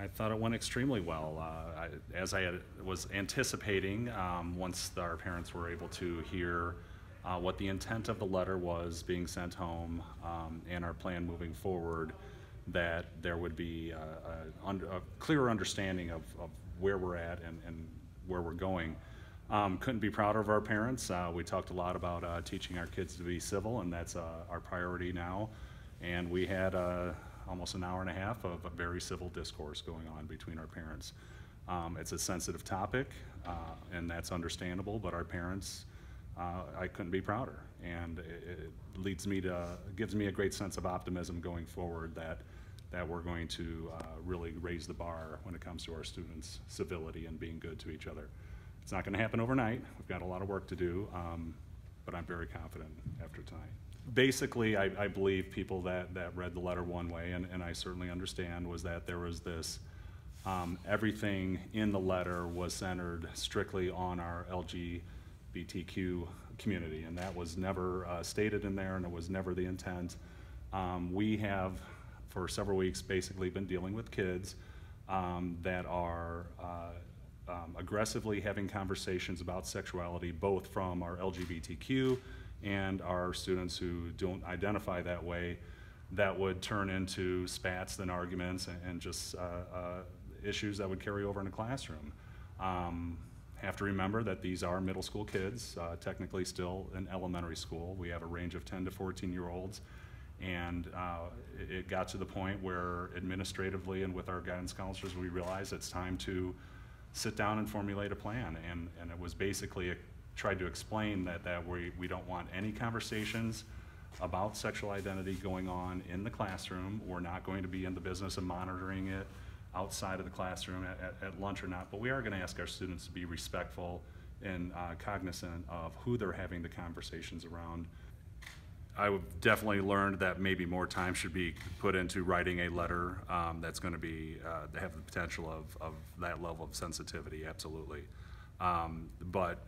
I thought it went extremely well. As was anticipating, once our parents were able to hear what the intent of the letter was being sent home and our plan moving forward, that there would be a clearer understanding of where we're at and where we're going. Couldn't be prouder of our parents. We talked a lot about teaching our kids to be civil, and that's our priority now. And we had almost an hour and a half of a very civil discourse going on between our parents. It's a sensitive topic, and that's understandable, but our parents, I couldn't be prouder. And it gives me a great sense of optimism going forward that we're going to really raise the bar when it comes to our students' civility and being good to each other. It's not going to happen overnight. We've got a lot of work to do, but I'm very confident after tonight. Basically, I believe people that read the letter one way, and I certainly understand, was that there was this, everything in the letter was centered strictly on our LGBTQ community, and that was never stated in there, and it was never the intent. We have, for several weeks, basically been dealing with kids that are aggressively having conversations about sexuality, both from our LGBTQ and our students who don't identify that way, that would turn into spats and arguments and just issues that would carry over in a classroom. Have to remember that these are middle school kids, technically still in elementary school. We have a range of 10 to 14-year-olds, and it got to the point where administratively and with our guidance counselors, we realized it's time to sit down and formulate a plan, and it was basically tried to explain that we don't want any conversations about sexual identity going on in the classroom. We're not going to be in the business of monitoring it outside of the classroom at lunch or not, but we are going to ask our students to be respectful and cognizant of who they're having the conversations around. I've definitely learned that maybe more time should be put into writing a letter that's going to be have the potential of that level of sensitivity, absolutely. But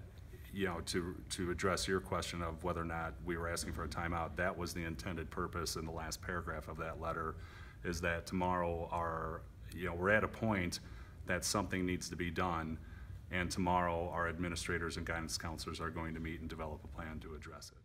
you know, to address your question of whether or not we were asking for a timeout, that was the intended purpose in the last paragraph of that letter, is that tomorrow we're at a point that something needs to be done, and tomorrow our administrators and guidance counselors are going to meet and develop a plan to address it.